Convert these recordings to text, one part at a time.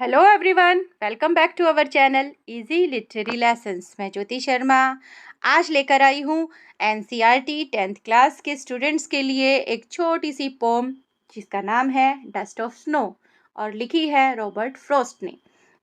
Hello everyone, welcome back to our channel easy literary lessons. मैं ज्योति शर्मा आज लेकर आई हूँ एनसीईआरटी 10th क्लास के स्टूडेंट्स के लिए एक छोटी सी पोम जिसका नाम है डस्ट ऑफ स्नो और लिखी है रॉबर्ट फ्रॉस्ट ने।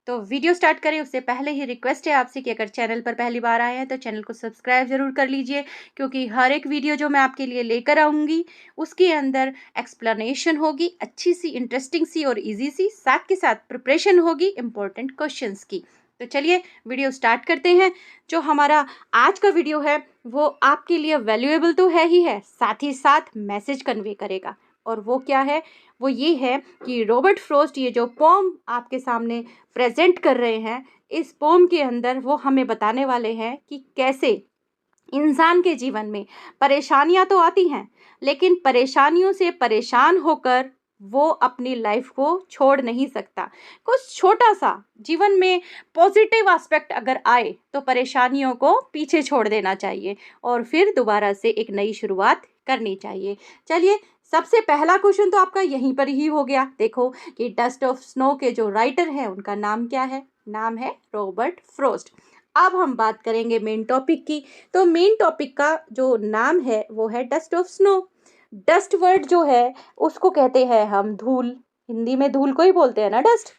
तो वीडियो स्टार्ट करें उससे पहले ही रिक्वेस्ट है आपसे कि अगर चैनल पर पहली बार आए हैं तो चैनल को सब्सक्राइब ज़रूर कर लीजिए, क्योंकि हर एक वीडियो जो मैं आपके लिए लेकर आऊँगी उसके अंदर एक्सप्लेनेशन होगी, अच्छी सी, इंटरेस्टिंग सी और इजी सी, साथ के साथ प्रिपरेशन होगी इम्पोर्टेंट क्वेश्चंस की। तो चलिए वीडियो स्टार्ट करते हैं। जो हमारा आज का वीडियो है वो आपके लिए वैल्यूएबल तो है ही है, साथ ही साथ मैसेज कन्वे करेगा। और वो क्या है? वो ये है कि रॉबर्ट फ्रॉस्ट ये जो पोम आपके सामने प्रेजेंट कर रहे हैं, इस पोम के अंदर वो हमें बताने वाले हैं कि कैसे इंसान के जीवन में परेशानियां तो आती हैं, लेकिन परेशानियों से परेशान होकर वो अपनी लाइफ को छोड़ नहीं सकता। कुछ छोटा सा जीवन में पॉजिटिव एस्पेक्ट अगर आए तो परेशानियों को पीछे छोड़ देना चाहिए और फिर दोबारा से एक नई शुरुआत करनी चाहिए। चलिए, सबसे पहला क्वेश्चन तो आपका यहीं पर ही हो गया। देखो कि डस्ट ऑफ स्नो के जो राइटर हैं उनका नाम क्या है? नाम है रॉबर्ट फ्रॉस्ट। अब हम बात करेंगे मेन टॉपिक की। तो मेन टॉपिक का जो नाम है वो है dust of snow. Dust word जो है उसको कहते हैं हम धूल। हिंदी में धूल को ही बोलते हैं ना, डस्ट।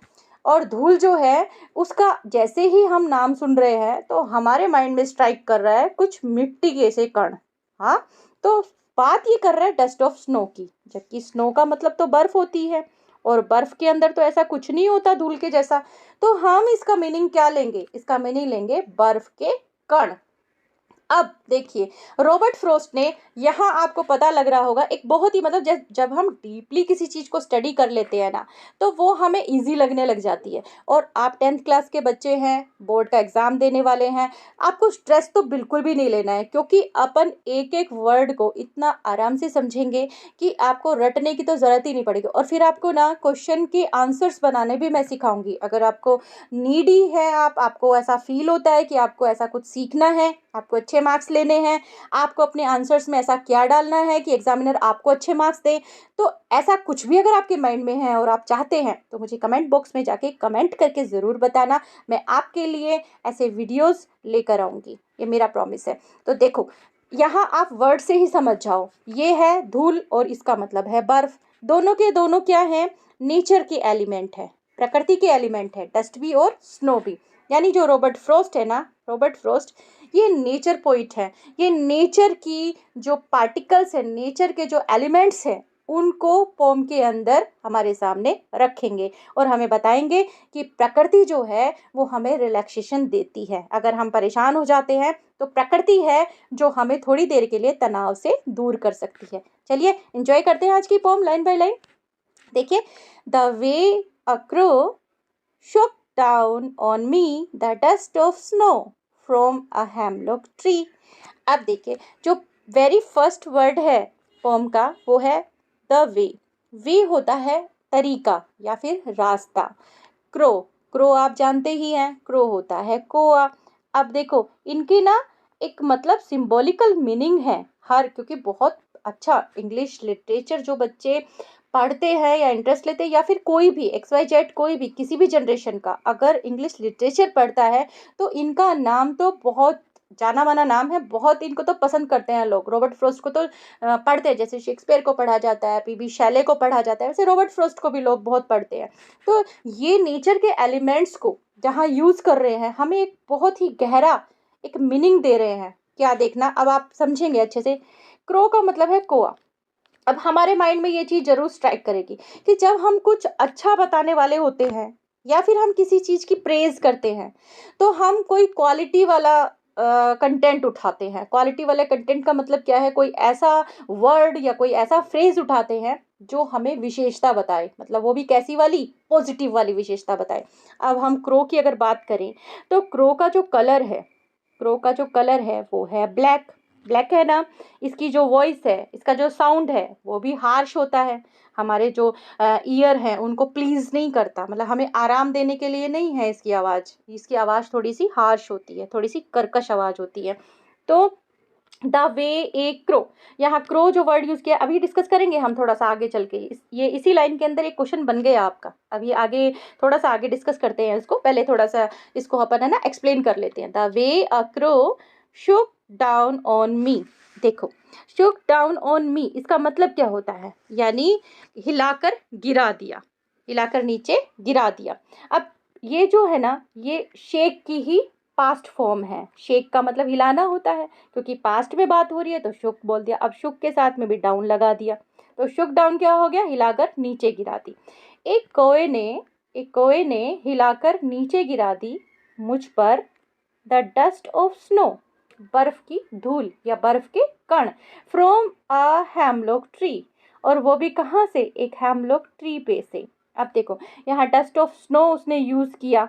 और धूल जो है उसका जैसे ही हम नाम सुन रहे हैं तो हमारे माइंड में स्ट्राइक कर रहा है कुछ मिट्टी के से कण। हाँ, तो बात ये कर रहा है डस्ट ऑफ स्नो की, जबकि स्नो का मतलब तो बर्फ होती है और बर्फ के अंदर तो ऐसा कुछ नहीं होता धूल के जैसा। तो हम इसका मीनिंग क्या लेंगे? इसका मीनिंग लेंगे बर्फ के कण। अब देखिए, रॉबर्ट फ्रॉस्ट ने यहाँ आपको पता लग रहा होगा एक बहुत ही मतलब जब हम डीपली किसी चीज़ को स्टडी कर लेते हैं ना तो वो हमें इजी लगने लग जाती है। और आप 10th क्लास के बच्चे हैं, बोर्ड का एग्ज़ाम देने वाले हैं, आपको स्ट्रेस तो बिल्कुल भी नहीं लेना है, क्योंकि अपन एक एक वर्ड को इतना आराम से समझेंगे कि आपको रटने की तो ज़रूरत ही नहीं पड़ेगी। और फिर आपको ना क्वेश्चन के आंसर्स बनाने भी मैं सिखाऊंगी। अगर आपको नीडी है, आपको ऐसा फील होता है कि आपको ऐसा कुछ सीखना है, आपको अच्छे मार्क्स लेने हैं, आपको अपने आंसर्स में ऐसा क्या डालना है कि एग्जामिनर आपको अच्छे मार्क्स दे, तो ऐसा कुछ भी अगर आपके माइंड में है और आप चाहते हैं तो मुझे कमेंट बॉक्स में जाके कमेंट करके ज़रूर बताना। मैं आपके लिए ऐसे वीडियोस लेकर आऊँगी, ये मेरा प्रॉमिस है। तो देखो, यहाँ आप वर्ड से ही समझ जाओ, ये है धूल और इसका मतलब है बर्फ। दोनों के दोनों क्या है? नेचर के एलिमेंट है, प्रकृति के एलिमेंट है, डस्ट भी और स्नो भी। यानी जो रॉबर्ट फ्रॉस्ट है ना, रॉबर्ट फ्रॉस्ट ये नेचर पोइट है। ये नेचर की जो पार्टिकल्स है, नेचर के जो एलिमेंट्स हैं, उनको पोम के अंदर हमारे सामने रखेंगे और हमें बताएंगे कि प्रकृति जो है वो हमें रिलैक्सेशन देती है। अगर हम परेशान हो जाते हैं तो प्रकृति है जो हमें थोड़ी देर के लिए तनाव से दूर कर सकती है। चलिए एंजॉय करते हैं आज की पोम लाइन बाय लाइन। देखिए, the way a crow shook down on me the dust of snow from a hemlock tree। अब देखिए, जो वेरी फर्स्ट वर्ड है पोम का वो है द वे। वे होता है तरीका या फिर रास्ता। क्रो, क्रो आप जानते ही हैं, क्रो होता है कोआ। अब देखो, इनकी ना एक मतलब सिंबॉलिकल मीनिंग है हर, क्योंकि बहुत अच्छा इंग्लिश लिटरेचर जो बच्चे पढ़ते हैं या इंटरेस्ट लेते हैं, या फिर कोई भी एक्स वाई जेड कोई भी किसी भी जनरेशन का अगर इंग्लिश लिटरेचर पढ़ता है तो इनका नाम तो बहुत जाना माना नाम है। बहुत इनको तो पसंद करते हैं लोग। रॉबर्ट फ्रॉस्ट को तो पढ़ते हैं, जैसे शेक्सपियर को पढ़ा जाता है, पी बी शैले को पढ़ा जाता है, वैसे रॉबर्ट फ्रॉस्ट को भी लोग बहुत पढ़ते हैं। तो ये नेचर के एलिमेंट्स को जहाँ यूज़ कर रहे हैं, हमें एक बहुत ही गहरा एक मीनिंग दे रहे हैं। क्या देखना, अब आप समझेंगे अच्छे से। क्रो का मतलब है कोआ। अब हमारे माइंड में ये चीज़ ज़रूर स्ट्राइक करेगी कि जब हम कुछ अच्छा बताने वाले होते हैं या फिर हम किसी चीज़ की प्रेज करते हैं तो हम कोई क्वालिटी वाला कंटेंट उठाते हैं। क्वालिटी वाले कंटेंट का मतलब क्या है? कोई ऐसा वर्ड या कोई ऐसा फ्रेज उठाते हैं जो हमें विशेषता बताए, मतलब वो भी कैसी वाली? पॉजिटिव वाली विशेषता बताए। अब हम क्रो की अगर बात करें तो क्रो का जो कलर है, क्रो का जो कलर है वो है ब्लैक। ब्लैक है ना, इसकी जो वॉइस है, इसका जो साउंड है वो भी हार्श होता है। हमारे जो ईयर हैं उनको प्लीज़ नहीं करता, मतलब हमें आराम देने के लिए नहीं है इसकी आवाज़। इसकी आवाज़ थोड़ी सी हार्श होती है, थोड़ी सी कर्कश आवाज़ होती है। तो द वे ए क्रो, यहाँ क्रो जो वर्ड यूज़ किया अभी डिस्कस करेंगे हम थोड़ा सा आगे चल के। ये इसी लाइन के अंदर एक क्वेश्चन बन गया आपका। अभी आगे थोड़ा सा आगे डिस्कस करते हैं इसको, पहले थोड़ा सा इसको अपन है ना एक्सप्लेन कर लेते हैं। The way a crow Shuk down on me. देखो, शुक डाउन ऑन मी इसका मतलब क्या होता है, यानी हिलाकर गिरा दिया, हिलाकर नीचे गिरा दिया। अब ये जो है ना, ये शेक की ही पास्ट फॉर्म है। शेक का मतलब हिलाना होता है, क्योंकि पास्ट में बात हो रही है तो शुक बोल दिया। अब शुक के साथ में भी डाउन लगा दिया, तो शुक डाउन क्या हो गया, हिलाकर नीचे गिरा दी। एक कोए ने हिलाकर नीचे गिरा दी मुझ पर द डस्ट ऑफ स्नो, बर्फ की धूल या बर्फ के कण, फ्रॉम अ हैमलॉक ट्री, और वो भी कहाँ से, एक हैमलॉक ट्री पे से। अब देखो, यहाँ डस्ट ऑफ स्नो उसने यूज़ किया।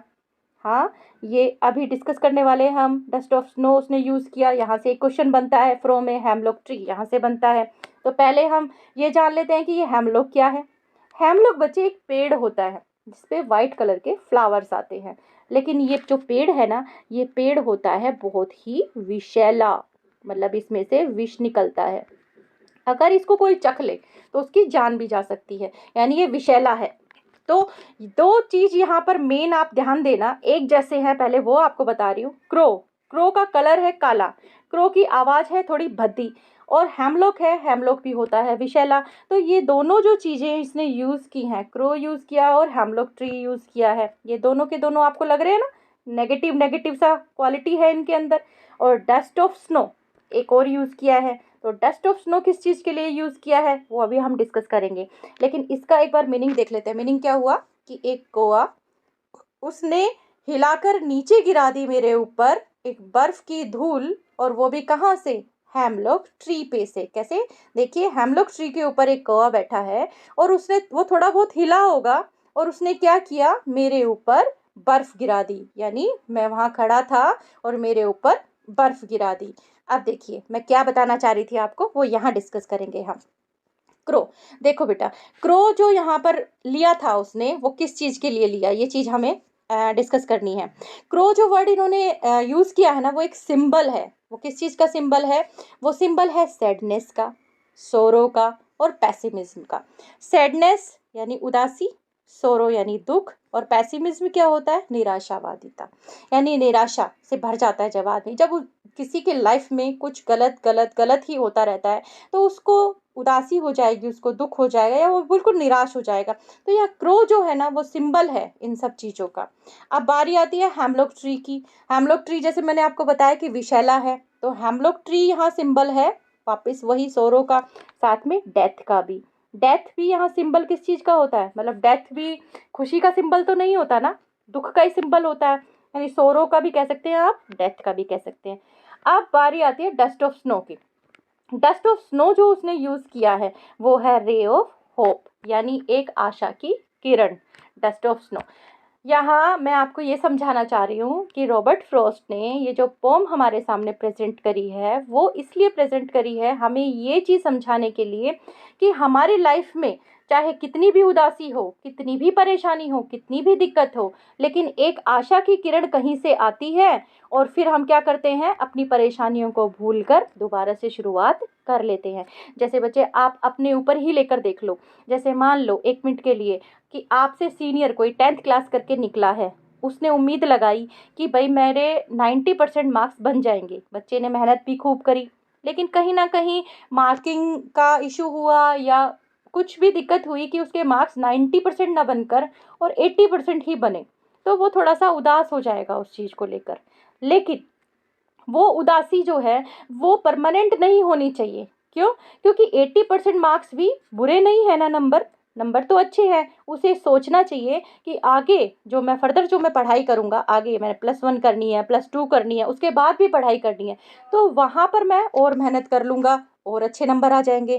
हाँ, ये अभी डिस्कस करने वाले हैं हम। डस्ट ऑफ स्नो उसने यूज़ किया, यहाँ से एक क्वेश्चन बनता है, फ्रॉम ए हैमलॉक ट्री यहाँ से बनता है। तो पहले हम ये जान लेते हैं कि ये हैमलॉक क्या है। हैमलॉक बच्चे एक पेड़ होता है जिसपे वाइट कलर के फ्लावर्स आते हैं, लेकिन ये जो पेड़ है ना, ये पेड़ होता है बहुत ही विषैला, मतलब इसमें से विष निकलता है। अगर इसको कोई चख ले तो उसकी जान भी जा सकती है, यानी ये विषैला है। तो दो चीज यहाँ पर मेन आप ध्यान देना, एक जैसे हैं, पहले वो आपको बता रही हूँ। क्रो, क्रो का कलर है काला, क्रो की आवाज है थोड़ी भद्दी, और हेमलॉक है, हेमलॉक भी होता है विषैला। तो ये दोनों जो चीजें इसने यूज की हैं, क्रो यूज किया और हेमलॉक ट्री यूज किया है, ये दोनों के दोनों आपको लग रहे हैं ना, नेगेटिव नेगेटिव सा क्वालिटी है इनके अंदर। और डस्ट ऑफ स्नो एक और यूज किया है। तो डस्ट ऑफ स्नो किस चीज़ के लिए यूज़ किया है वो अभी हम डिस्कस करेंगे, लेकिन इसका एक बार मीनिंग देख लेते हैं। मीनिंग क्या हुआ कि एक कौआ, उसने हिलाकर नीचे गिरा दी मेरे ऊपर एक बर्फ की धूल, और वो भी कहाँ से, हैमलॉक ट्री पे से। कैसे, देखिए हैमलॉक ट्री के ऊपर एक कौआ बैठा है और उसने वो थोड़ा बहुत हिला होगा, और उसने क्या किया, मेरे ऊपर बर्फ गिरा दी, यानी मैं वहाँ खड़ा था और मेरे ऊपर बर्फ गिरा दी। अब देखिए मैं क्या बताना चाह रही थी आपको, वो यहाँ डिस्कस करेंगे हम। क्रो, देखो बेटा, क्रो जो यहाँ पर लिया था उसने, वो किस चीज़ के लिए लिया, ये चीज़ हमें डिस्कस करनी है। क्रो जो वर्ड इन्होंने यूज़ किया है ना, वो एक सिंबल है। वो किस चीज़ का सिंबल है, वो सिंबल है सैडनेस का, सोरो का और पैसिमिज्म का। सैडनेस यानी उदासी, सोरो यानी दुख, और पैसिमिज्म क्या होता है, निराशावादिता, यानी निराशा से भर जाता है जब आदमी, जब किसी के लाइफ में कुछ गलत गलत गलत ही होता रहता है तो उसको उदासी हो जाएगी, उसको दुख हो जाएगा, या वो बिल्कुल निराश हो जाएगा। तो यह क्रो जो है ना, वो सिंबल है इन सब चीज़ों का। अब बारी आती है हैमलॉक ट्री की। हैमलॉक ट्री जैसे मैंने आपको बताया कि विषैला है, तो हैमलॉक ट्री यहाँ सिंबल है, वापस वही सोरो का, साथ में डेथ का भी। डेथ भी यहाँ सिंबल किस चीज़ का होता है, मतलब डेथ भी खुशी का सिंबल तो नहीं होता ना, दुख का ही सिंबल होता है, यानी सोरो का भी कह सकते हैं आप, डेथ का भी कह सकते हैं। अब बारी आती है डस्ट ऑफ स्नो की। डस्ट ऑफ स्नो जो उसने यूज़ किया है वो है रे ऑफ होप, यानी एक आशा की किरण। डस्ट ऑफ स्नो, यहाँ मैं आपको ये समझाना चाह रही हूँ कि रॉबर्ट फ्रॉस्ट ने ये जो पोम हमारे सामने प्रेजेंट करी है, वो इसलिए प्रेजेंट करी है हमें ये चीज़ समझाने के लिए कि हमारी लाइफ में चाहे कितनी भी उदासी हो, कितनी भी परेशानी हो, कितनी भी दिक्कत हो, लेकिन एक आशा की किरण कहीं से आती है, और फिर हम क्या करते हैं, अपनी परेशानियों को भूलकर दोबारा से शुरुआत कर लेते हैं। जैसे बच्चे आप अपने ऊपर ही लेकर देख लो, जैसे मान लो 1 मिनट के लिए कि आपसे सीनियर कोई 10th क्लास करके निकला है, उसने उम्मीद लगाई कि भाई मेरे 90% मार्क्स बन जाएंगे, बच्चे ने मेहनत भी खूब करी, लेकिन कहीं ना कहीं मार्किंग का इशू हुआ या कुछ भी दिक्कत हुई कि उसके मार्क्स 90% ना बनकर और 80% ही बने, तो वो थोड़ा सा उदास हो जाएगा उस चीज़ को लेकर। लेकिन वो उदासी जो है वो परमानेंट नहीं होनी चाहिए। क्यों, क्योंकि 80% मार्क्स भी बुरे नहीं है ना, नंबर नंबर तो अच्छे हैं। उसे सोचना चाहिए कि आगे जो मैं फर्दर जो मैं पढ़ाई करूँगा, आगे मैंने +1 करनी है, +2 करनी है, उसके बाद भी पढ़ाई करनी है, तो वहाँ पर मैं और मेहनत कर लूँगा और अच्छे नंबर आ जाएंगे।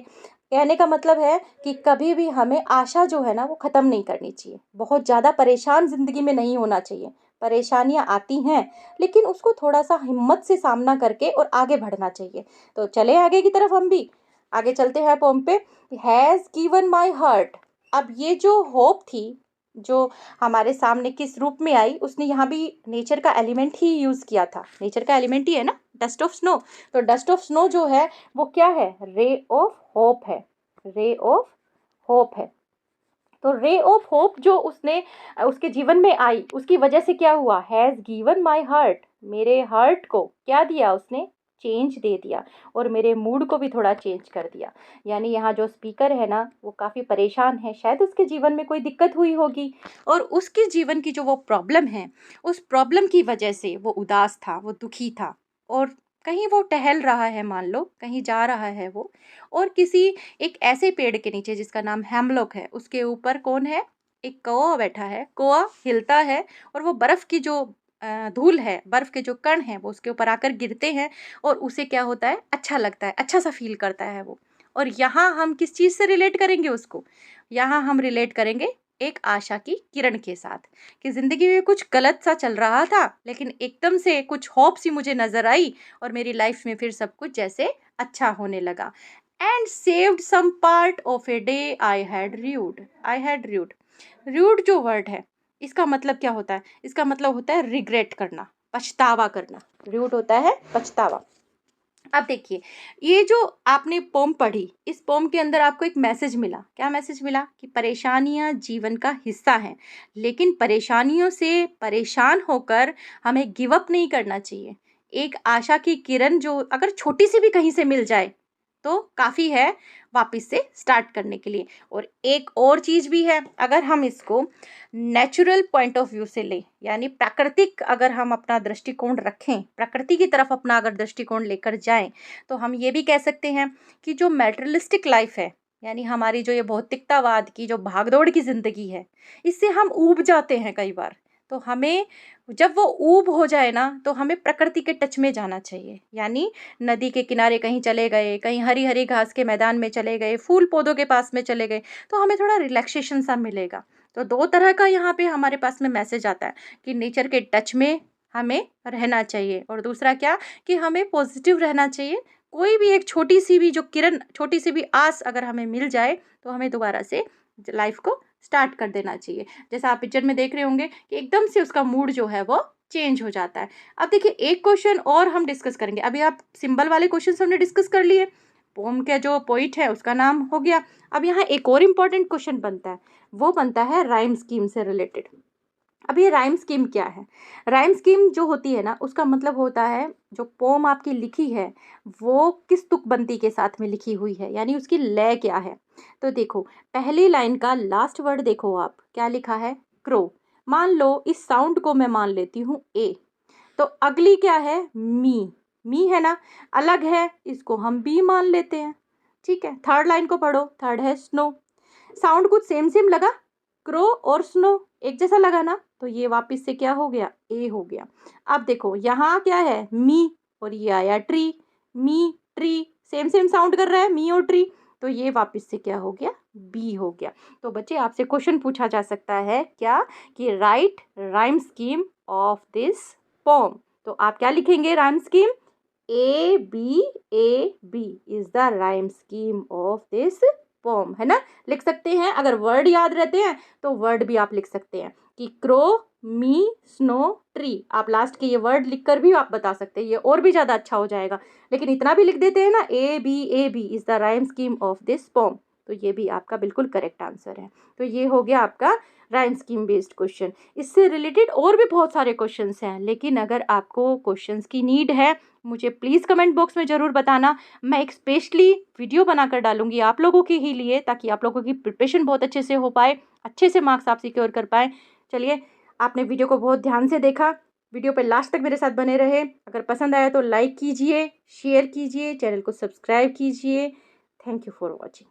कहने का मतलब है कि कभी भी हमें आशा जो है ना वो ख़त्म नहीं करनी चाहिए, बहुत ज़्यादा परेशान ज़िंदगी में नहीं होना चाहिए। परेशानियाँ आती हैं, लेकिन उसको थोड़ा सा हिम्मत से सामना करके और आगे बढ़ना चाहिए। तो चले आगे की तरफ, हम भी आगे चलते हैं पोम पे। Has given my heart. अब ये जो होप थी, जो हमारे सामने किस रूप में आई, उसने यहाँ भी नेचर का एलिमेंट ही यूज़ किया था। नेचर का एलिमेंट ही है ना, डस्ट ऑफ स्नो। तो डस्ट ऑफ स्नो जो है वो क्या है, रे ऑफ होप है, रे ऑफ होप है। तो रे ऑफ होप जो उसने उसके जीवन में आई, उसकी वजह से क्या हुआ, हैज़ गिवन माई हार्ट, मेरे हार्ट को क्या दिया उसने, चेंज दे दिया, और मेरे मूड को भी थोड़ा चेंज कर दिया। यानी यहाँ जो स्पीकर है ना वो काफ़ी परेशान है, शायद उसके जीवन में कोई दिक्कत हुई होगी, और उसके जीवन की जो वो प्रॉब्लम है, उस प्रॉब्लम की वजह से वो उदास था, वो दुखी था, और कहीं वो टहल रहा है, मान लो कहीं जा रहा है वो, और किसी एक ऐसे पेड़ के नीचे जिसका नाम हेमलॉक है, उसके ऊपर कौन है, एक कौवा बैठा है, कौवा हिलता है, और वो बर्फ़ की जो धूल है, बर्फ़ के जो कण हैं वो उसके ऊपर आकर गिरते हैं, और उसे क्या होता है, अच्छा लगता है, अच्छा सा फ़ील करता है वो। और यहाँ हम किस चीज़ से रिलेट करेंगे उसको, यहाँ हम रिलेट करेंगे एक आशा की किरण के साथ, कि ज़िंदगी में कुछ गलत सा चल रहा था, लेकिन एकदम से कुछ होप सी मुझे नज़र आई, और मेरी लाइफ़ में फिर सब कुछ जैसे अच्छा होने लगा। And saved some part of a day I had rued, I had rued. Rued जो वर्ड है इसका मतलब क्या होता है, इसका मतलब होता है रिग्रेट करना, पछतावा करना। रूड होता है पछतावा। अब देखिए, ये जो आपने पोम पढ़ी, इस पोम के अंदर आपको एक मैसेज मिला, क्या मैसेज मिला, कि परेशानियां जीवन का हिस्सा हैं, लेकिन परेशानियों से परेशान होकर हमें गिव अप नहीं करना चाहिए। एक आशा की किरण जो अगर छोटी सी भी कहीं से मिल जाए तो काफ़ी है वापस से स्टार्ट करने के लिए। और एक और चीज़ भी है, अगर हम इसको नेचुरल पॉइंट ऑफ व्यू से लें, यानी प्राकृतिक अगर हम अपना दृष्टिकोण रखें, प्रकृति की तरफ अपना अगर दृष्टिकोण लेकर जाएं, तो हम ये भी कह सकते हैं कि जो मैटेरियलिस्टिक लाइफ है, यानी हमारी जो ये भौतिकतावाद की जो भागदौड़ की ज़िंदगी है, इससे हम ऊब जाते हैं कई बार। तो हमें जब वो ऊब हो जाए ना, तो हमें प्रकृति के टच में जाना चाहिए, यानी नदी के किनारे कहीं चले गए, कहीं हरी हरी घास के मैदान में चले गए, फूल पौधों के पास में चले गए, तो हमें थोड़ा रिलैक्सेशन सा मिलेगा। तो दो तरह का यहाँ पे हमारे पास में मैसेज आता है, कि नेचर के टच में हमें रहना चाहिए, और दूसरा क्या, कि हमें पॉजिटिव रहना चाहिए। कोई भी एक छोटी सी भी जो किरण, छोटी सी भी आस अगर हमें मिल जाए, तो हमें दोबारा से लाइफ को स्टार्ट कर देना चाहिए। जैसा आप पिक्चर में देख रहे होंगे कि एकदम से उसका मूड जो है वो चेंज हो जाता है। अब देखिए, एक क्वेश्चन और हम डिस्कस करेंगे। अभी आप सिंबल वाले क्वेश्चन हमने डिस्कस कर लिए, पोम का जो पोइट है उसका नाम हो गया। अब यहाँ एक और इम्पॉर्टेंट क्वेश्चन बनता है, वो बनता है राइम स्कीम से रिलेटेड। अब ये राइम स्कीम क्या है, राइम स्कीम जो होती है ना, उसका मतलब होता है जो पोम आपकी लिखी है वो किस तुकबंदी के साथ में लिखी हुई है, यानी उसकी लय क्या है। तो देखो, पहली लाइन का लास्ट वर्ड देखो, आप क्या लिखा है, क्रो। मान लो इस साउंड को मैं मान लेती हूँ ए, तो अगली क्या है, मी है ना, अलग है, इसको हम बी मान लेते हैं। ठीक है, थर्ड लाइन को पढ़ो, थर्ड है स्नो। साउंड कुछ सेम सेम लगा, क्रो और स्नो एक जैसा लगा ना, तो ये वापस से क्या हो गया, ए हो गया। अब देखो यहाँ क्या है, मी, और ये आया ट्री, मी ट्री, सेम सेम साउंड कर रहा है, मी और ट्री, तो ये वापस से क्या हो गया, बी हो गया। तो बच्चे आपसे क्वेश्चन पूछा जा सकता है क्या, कि write rhyme scheme of this poem. तो आप क्या लिखेंगे, rhyme scheme, A B is the rhyme scheme of this poem, है ना, लिख सकते हैं। अगर वर्ड याद रहते हैं तो वर्ड भी आप लिख सकते हैं, कि क्रो, मी, स्नो, ट्री, आप लास्ट के ये वर्ड लिखकर भी आप बता सकते हैं, ये और भी ज़्यादा अच्छा हो जाएगा। लेकिन इतना भी लिख देते हैं ना, A B is the rhyme scheme of this poem, तो ये भी आपका बिल्कुल करेक्ट आंसर है। तो ये हो गया आपका राइम स्कीम बेस्ड क्वेश्चन। इससे रिलेटेड और भी बहुत सारे क्वेश्चंस हैं, लेकिन अगर आपको क्वेश्चंस की नीड है, मुझे प्लीज़ कमेंट बॉक्स में ज़रूर बताना। मैं एक स्पेशली वीडियो बनाकर डालूंगी आप लोगों के ही लिए, ताकि आप लोगों की प्रिपरेशन बहुत अच्छे से हो पाए, अच्छे से मार्क्स आप सिक्योर कर पाए। चलिए, आपने वीडियो को बहुत ध्यान से देखा, वीडियो पर लास्ट तक मेरे साथ बने रहे। अगर पसंद आया तो लाइक कीजिए, शेयर कीजिए, चैनल को सब्सक्राइब कीजिए। Thank you for watching.